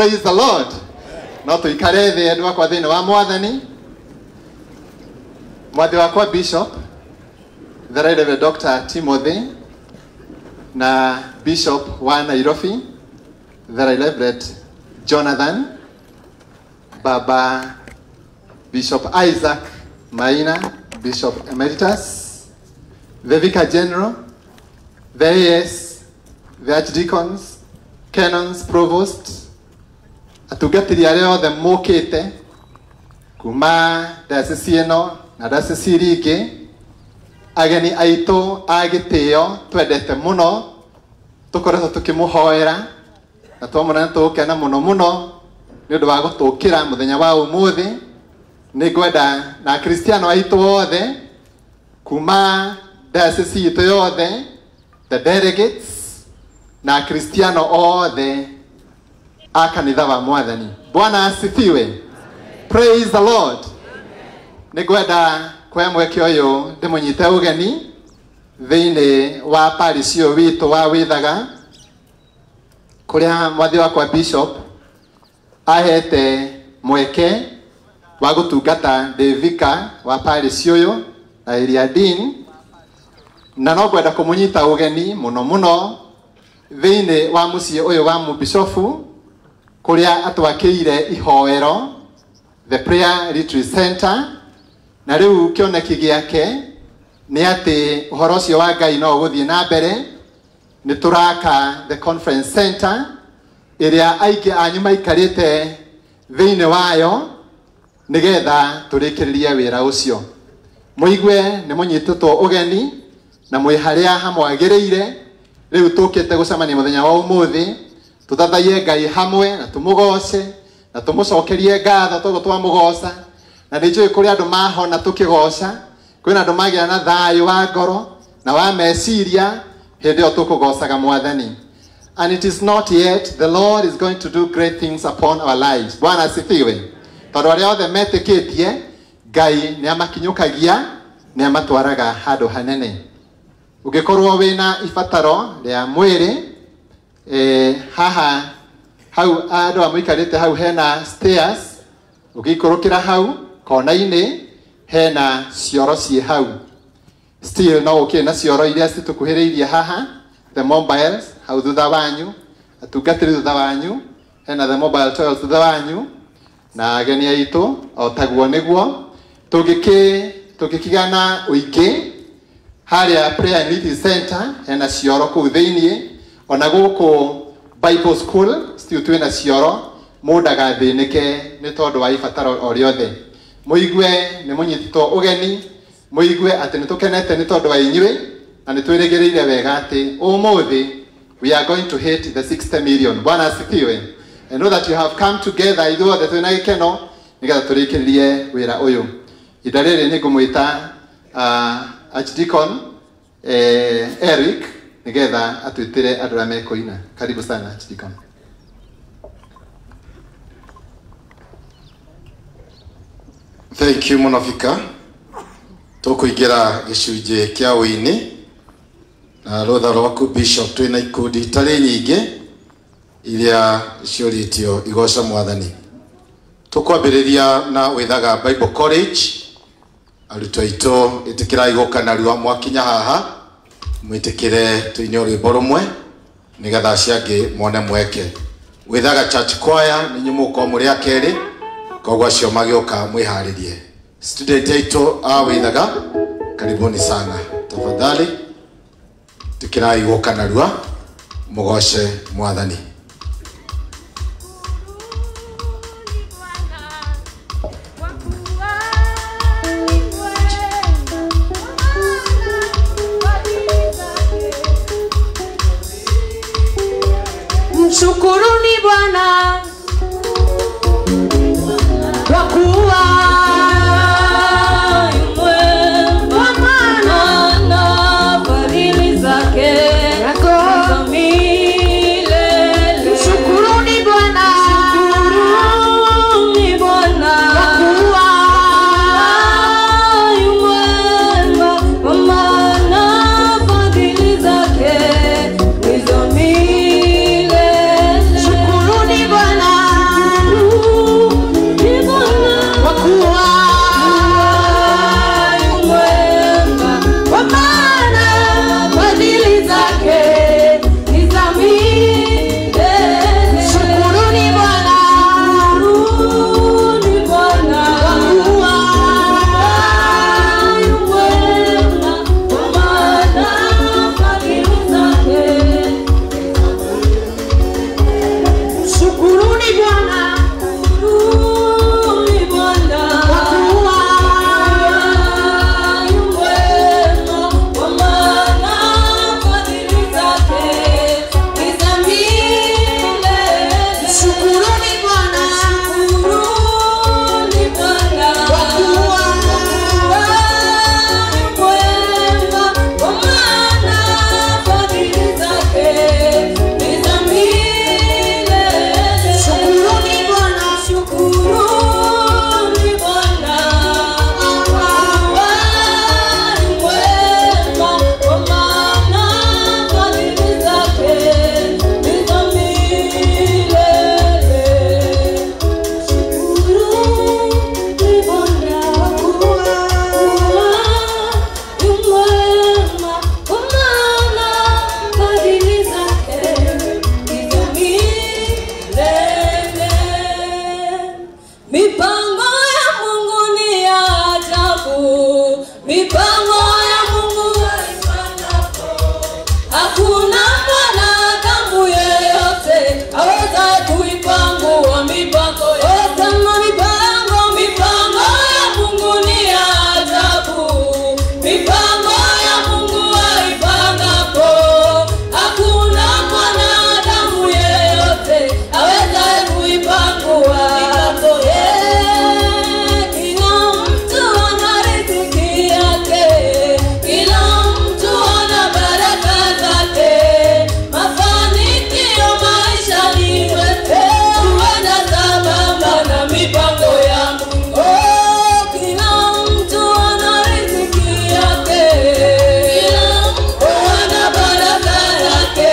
Praise the Lord. No tuikare thĩ andũ akwa thĩinĩ wa Mwathani. Mwathi wakwa Bishop, the Reverend Dr. Timothy, na Bishop wa Nairobi, the Reverend Jonathan, Baba Bishop Isaac Maina, Bishop Emeritus, the Vicar General, the AS, the Archdeacons, Canons, Provost, atugatiria arĩa othe mũkĩte kuma diocese ĩno na diocese iria ingĩ, ageni aitũ a gĩtĩo twendete mũno, tũkoretwo tũkĩmũhoera na twamũna tũgũkena mũno mũno nĩ ũndũ wa gũtũkĩra mũthenya wa ũmũthĩ. Nĩ ngwenda na Kristiano aitũ othe kuma diocese itũ yothe, the delegates na Kristiano othe a kanitha wa Mwathani. Bwana asifiwe. Praise the Lord. Nĩ ngwenda kwa mweke ũyũ ndĩmũnyite ũgeni thĩinĩ wa parish ũyũ witũ wa Wĩthaga, kũrĩa mwathi wakwa Bishop ahete mweke wa gũtungata ndĩ vicar wa parish ũyũ na area dean, na no ngwenda kũmũnyita ũgeni mũno mũno thĩinĩ wa mũciĩ ũyũ wa mũbishofu, kũrĩa atwakĩire ihoero, the prayer retreat center. Na rĩu kĩoneki gĩake nĩ atĩ ũhoro ũcio wa Ngai no ũgũthiĩ na mbere. Nĩ tũraka the conference center ĩrĩa aingĩ anyu maikarĩte thĩinĩ wayo nĩgetha tũrĩkĩrĩrie wĩra ũcio. Mũigue nĩ mũnyitĩtwo ũgeni na mwĩ harĩa hamwagĩrĩire. Rĩu tũkĩte gũcemania mũthenya wa ũmũthĩ, tũthathaie Ngai hamwe na tũmũgoce na tũmũcokerie ngatho tondũ twamũgoca. Na nĩ njũĩ kũrĩ andũ mahona tũkĩgoca, kwĩna andũ magĩa na thayũ wa ngoro na wa meciria hĩndĩ ĩyo tũkũgocaga Mwathani. And it is not yet, the Lord is going to do great things upon our lives. Bwana asifiwe. Tondũ arĩa othe metĩkĩtie Ngai nĩ amakinyũkagia, nĩ amatwaraga handũ hanene. Ũngĩkorwo wĩna ibataro rĩa mwĩrĩ, haha hau andũ amũikarĩte hau hena stairs, ũgĩikũrũkĩra hau kona-inĩ hena cioro ciĩ hau. Still no ũkĩrĩ na cioro iria citũkuhĩrĩirie haha, the mobiles hau thutha wanyu, atungatĩri thutha wanyu, hena the mobile toilets thutha wanyu, na ageni aitũ o taguo nĩguo. Tũngĩkigana ũingĩ harĩa prayer retreat center hena cioro kũu thĩinĩ, ona gũkũ Bible school still twĩna cioro, mũndũ ndagathĩnĩke nĩ tondũ wa ibataro o rĩothe. Mũigue nĩ mũnyitĩtwo ũgeni, mũigue atĩ nĩ tũkenete nĩ tondũ wa inyuĩ na nĩ twĩrĩgĩrĩire wega atĩ ũmũthĩ we are going to hit the 60 million. Bwana asifiwe. I know that you have come together ithuothe twĩna gĩkeno nĩgetha tũrĩkĩrĩrie wĩra ũyũ. Ihinda rĩrĩ nĩ ngũmwĩta Archdeacon Eric nĩgetha atwĩtĩre andũ arĩa mekũina. Karibu sana Archdeacon. Thank you Monofika. Tũkũingĩra gĩcunjĩ kĩa ũini na rũtha rwaku Bishop, twĩna ikundi itarĩ nyingĩ iria ciũrĩtio igoca Mwathani. Tũkwambĩrĩria na Wĩthaga Bible College. Arutwo aitũ ĩtĩkĩrai gũka narua mwakinya haha, mwĩtĩkĩre tũine rwĩmbo rũmwe nĩgetha acio angĩ mone mweke. Wĩthaga Church Choir nĩ inyuĩ mũgũkorwo mũrĩ a kerĩ, koguo acio magĩũka mwĩharĩrie. Student aitũ a Wĩthaga, karibuni sana. Tafadhali tũkĩrai gũka narua mũgoce Mwathani. Mshukuruni Bwana kwa kuwa mwema, maana fadhili zake za milele. mipango ya Mungu ni ya ajabu, mipango ya Mungu haipangapo. Hakuna mwanadamu yeyote aweza kuipangua mipango yote. Mipango ya Mungu ni ya ajabu, mipango ya Mungu haipangapo. Hakuna mwanadamu yeyote aweza kuipangua. Kila mtu ana riziki yake, kila mtu ana baraka zake. Mafanikio maishani mwetu huenda sambamba na mipango ya Mungu. Kila mtu ana riziki yake, kila mtu ana baraka zake.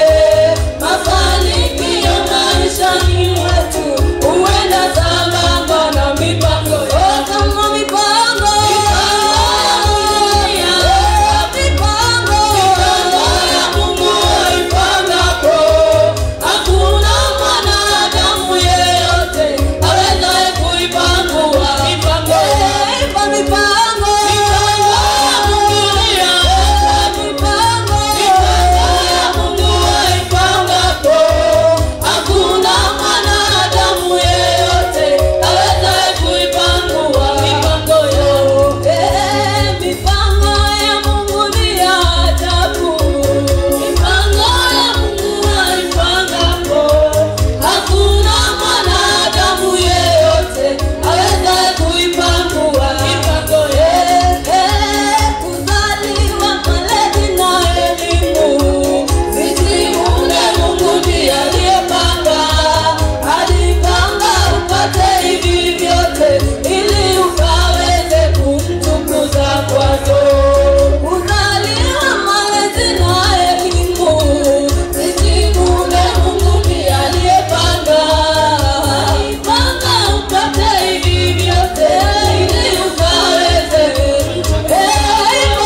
Mafanikio maishani mwetu huenda sambamba na mipango ya kama mipango ya Mungu haipangapo. Hakuna mwanadamu yeyote aweza kuipangua mipango ya Mungu haipangapo. Hakuna mwanadamu yeyote aweza kuipangua mipango yote. Mipango ya Mungu ni ya ajabu, mipango ya Mungu haipangapo. Hakuna mwanadamu yeyote aweza kuipangua mipango yote. Kuzaliwa, malezi na elimu visiunge, Mungu ndiye aliyepanga. Alipanga upate hivi vyote ili ukaweze kumtukuza kwazo. Kuzaliwa, malezi na elimu visiunge, Mungu ndiye aliyepanga. Alipanga upate hivi vyote ili ukaweze kumtukuza.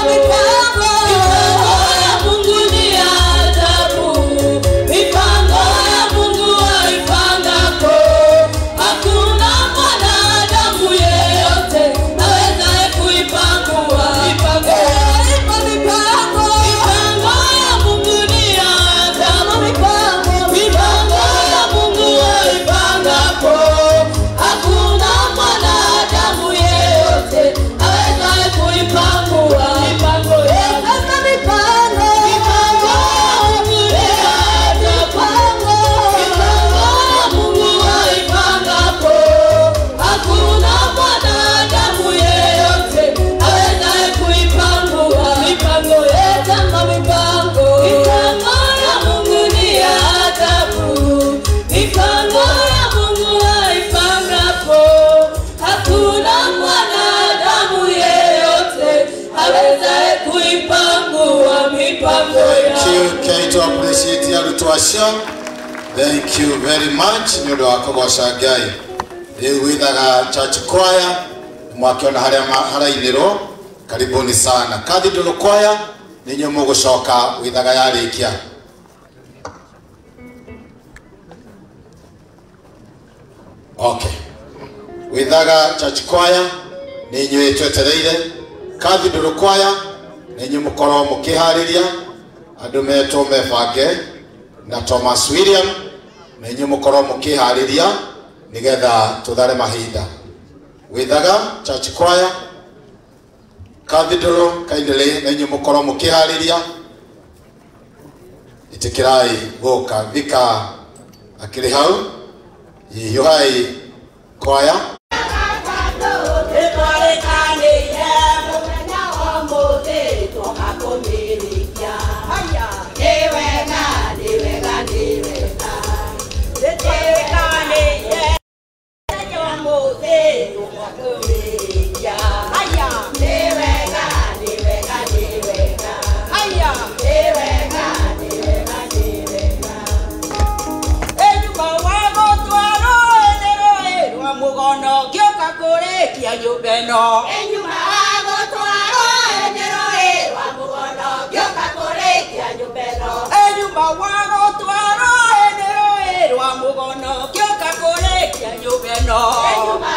Mipango ya Mungu ni ya ajabu, mipango ya Mungu haipangapo. Hakuna mwanadamu yeyote aweza kuipangua mipango ya Mungu ni ya ajabu, mipango ya Mungu haipangapo. Hakuna mwanadamu yeyote aweza kuipangua mipango ya Mungu haipangapo. Hakuna mwanadamu yeyote aweza kuipangua mipango yetu. Mipango ya Mungu ni ya ajabu, mipango ya Mungu haipangapo. Hakuna mwanadamu yeyote aweza kuipangua mipango ya Thank you, Kaito, appreciate ya Rutuasha. Thank you very much. Nyodo wako washagai. Withaga church choir mwakiona harainiro, karibuni sana. Cathedral choir ninyo mugucoka withaga yarikia. Okay. Withaga church choir ninyo twetereire. Cathedral choir ninyo mukoro mukihariria. Andu metwo mebange na Thomas William ninyo mukoro mukihariria nigetha tuthare mahinda. Withaga church choir, Cathedral kaindele ninyo mukoro mukihariria. Itikirai goka vika akiri hau yohai choir. Nyubeno enyuma agotwaro enyeroe wa mugono gyoka korekia nyubeno enyuma wagotwaro enyeroe wa mugono gyoka korekia nyubeno enyuma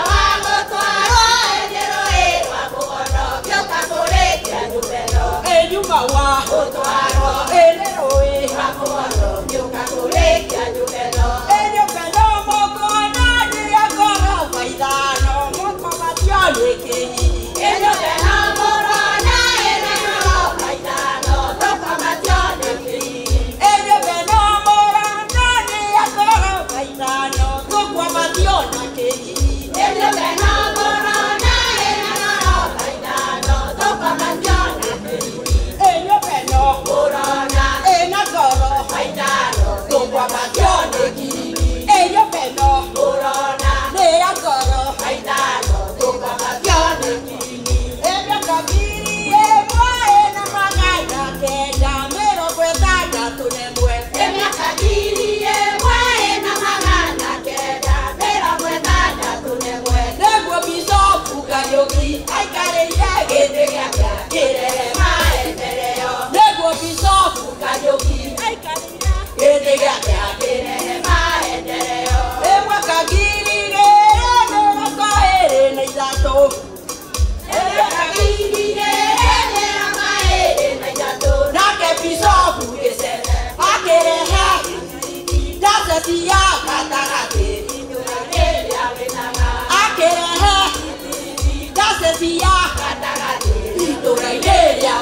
Kariuki, Aikare, Gete, Gere, Maendeleo. Nego Bishop, Kariuki, Aikare, Gete, Gere, Maendeleo. Ewa Kagiri, Gere, Kaere, Neizato. Ewa Kagiri, Gere, Kaere, Neizato. Nake Bishop, Gese, Akere, Dasa Sia, Katarate, Akere, Dasa Sia, Katarate, Itoraidea,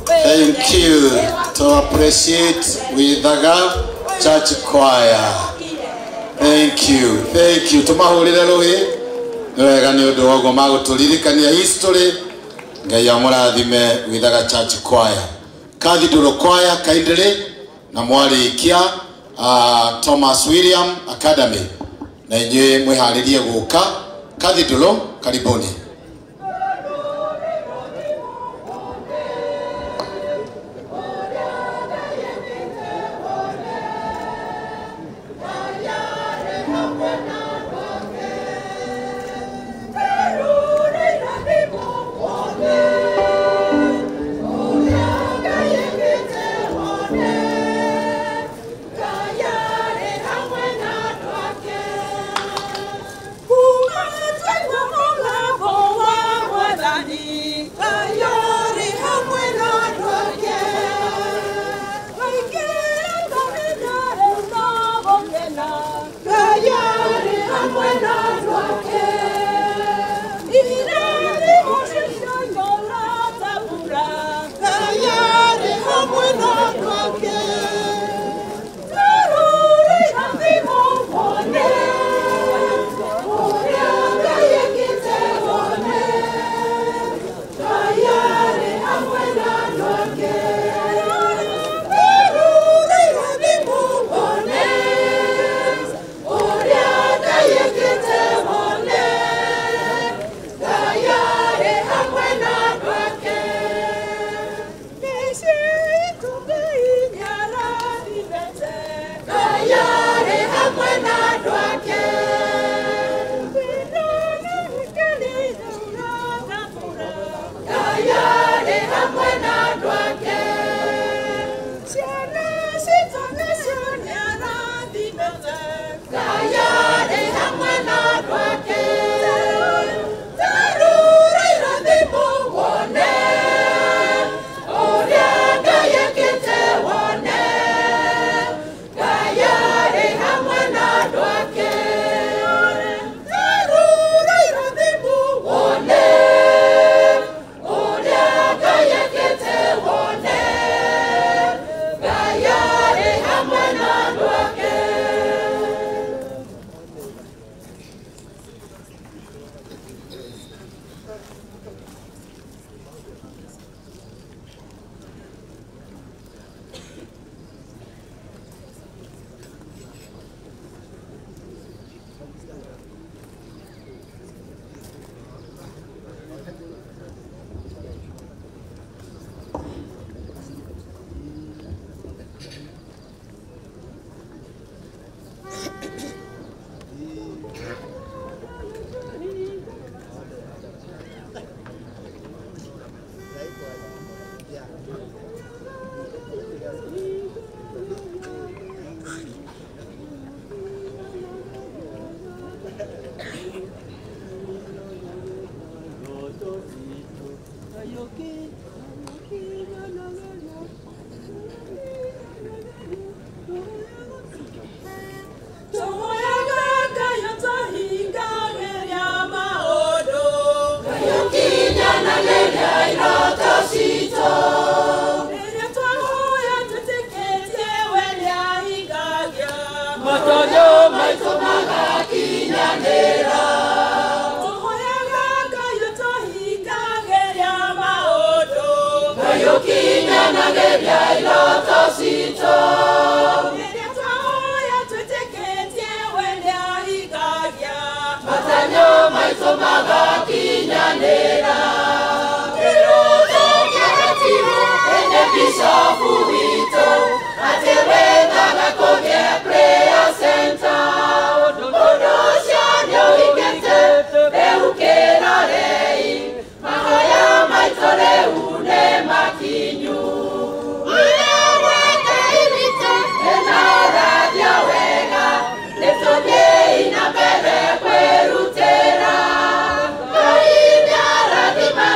Thank you to appreciate with the church choir. Thank you. Tumahurire ruhi wega ni undu wogo maguturirikania history Ngai amurathime withaga church choir. Cathedral choir kindly na mwarikia Thomas William Academy. Na inywe mwiharirie guka Cathedral karibuni. Ina bere kwerutera, kainya radima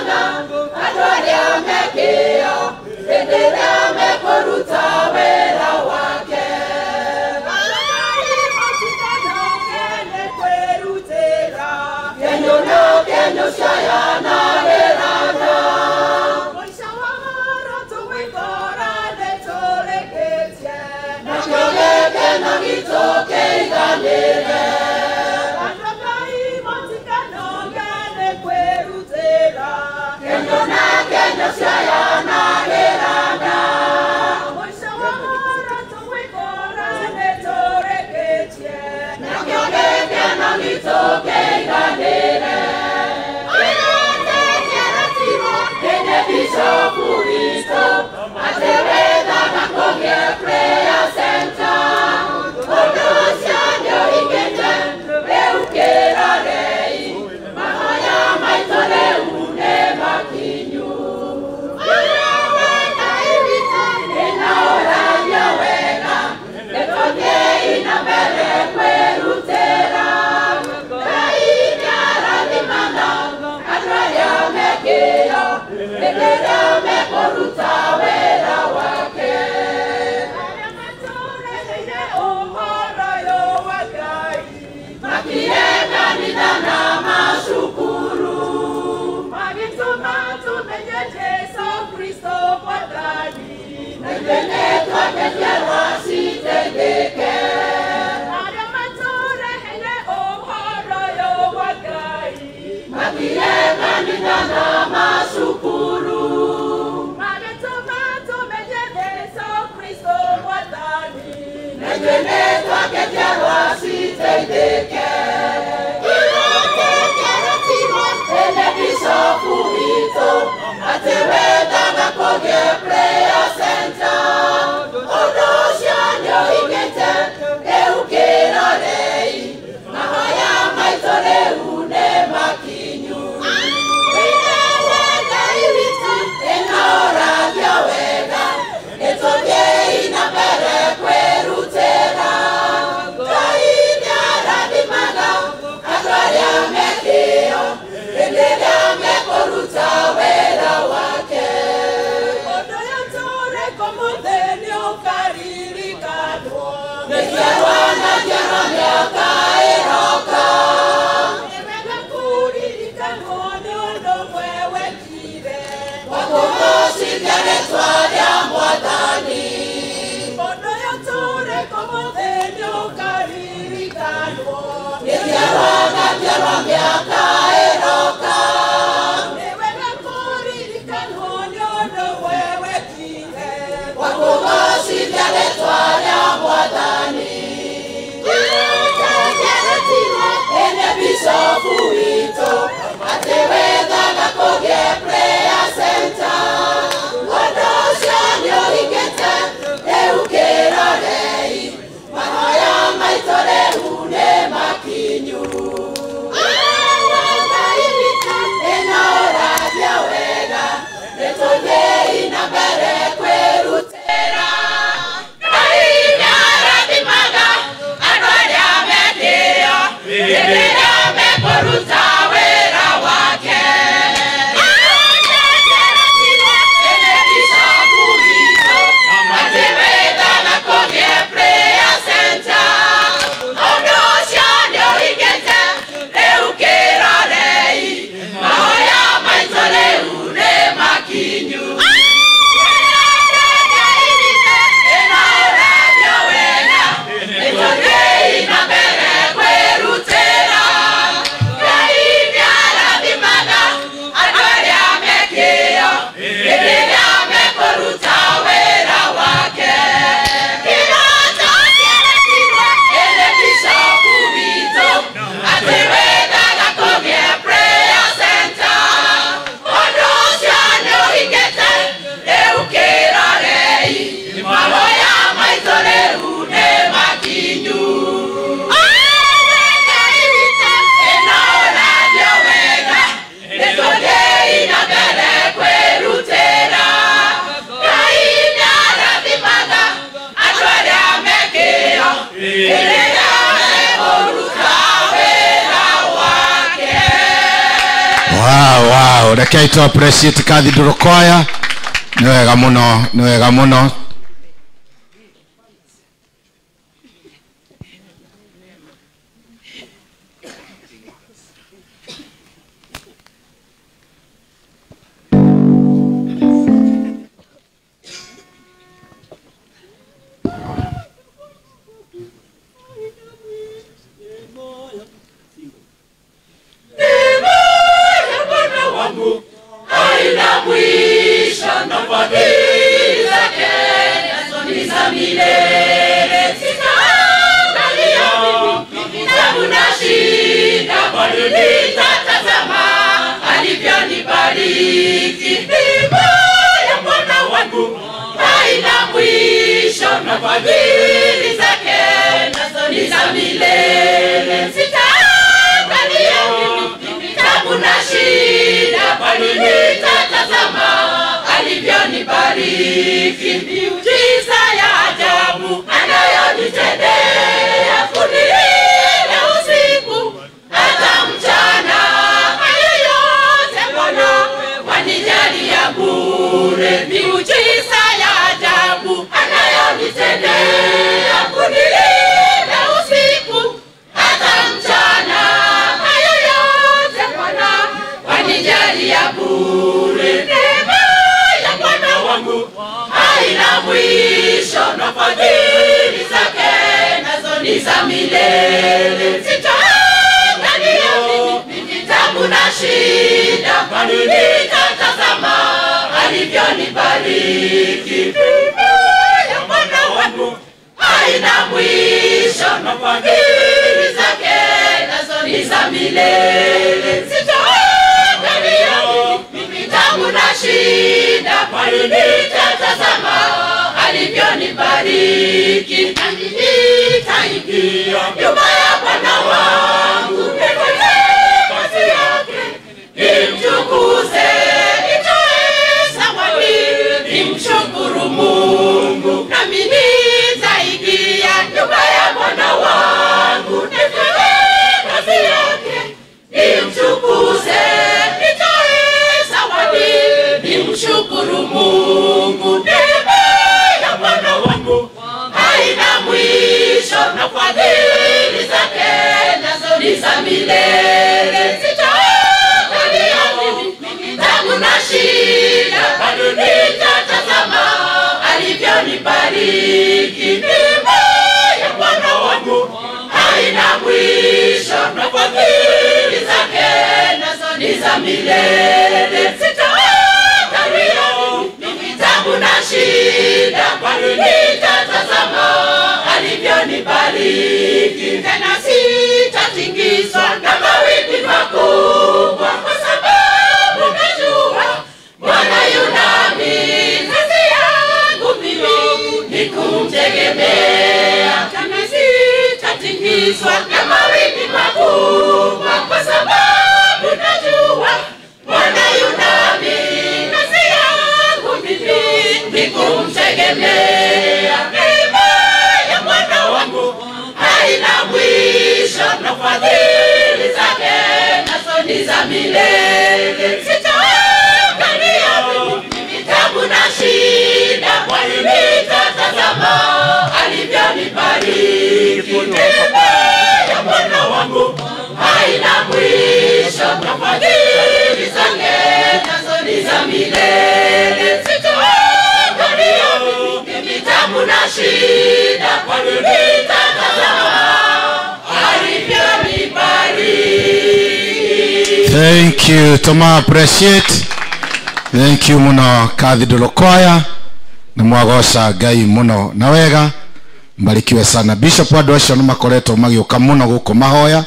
Wow, rekei tu appreciate Cathedral Choir. Ni wega muno. Wanijali ya Mungu. alivyonibariki. Neema ya Bwana wangu haina mwisho, na fadhili zake nazo ni za milele. Sitaangalia mimi tabu na shida, bali nitatazama alivyonibariki. Nami nitaingia nyumba ya Bwana wangu, nifanye kazi yake, nimtukuze, nitoe zawadi, nimshukuru Mungu. Nami nitaingia nyumba ya Bwana wangu, nifanye kazi yake, nimtukuze, nitoe zawadi, nimshukuru Mungu. Neema ya Bwana wangu haina mwisho, na fadhili zake nazo ni za milele. Sitaangalia mimi tabu na shida, bali nitatazama alivyonibariki. Neema ya Bwana wangu haina mwisho, na fadhili zake nazo ni za milele. Sitaangalia mimi tabu na shida, bali nitatazama alivyonibariki. Tena sitatingizwa na mawimbi makubwa, kwa sababu najua Bwana yu nami. Kazi yangu mimi ni kumtegemea. Tena sitatingizwa na mawimbi makubwa, kwa sababu najua Bwana yu nami. Kazi yangu mimi ni kumtegemea. Neema ya Bwana wangu haina mwisho, na fadhili zake nazo ni za milele. Sitaangalia mimi tabu na shida, bali nitatazama alivyonibariki. Neema ya Bwana wangu haina mwisho, na fadhili zake nazo ni za milele. Sitaangalia mimi tabu na shida, bali nitatazama alivyonibariki. Thank you, Toma, appreciate. Thank you muno Cathedral Choir, na mwagoca Ngai muno na wega, mbarikiwe sana. Bishop andu acio no makoretwo magioka muno guku mahoya,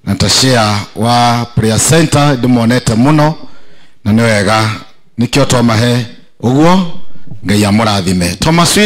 na ta share wa prayer center ndimonete muno, na ni wega nikio twamahe uguo. Ngai amurathime. Thomas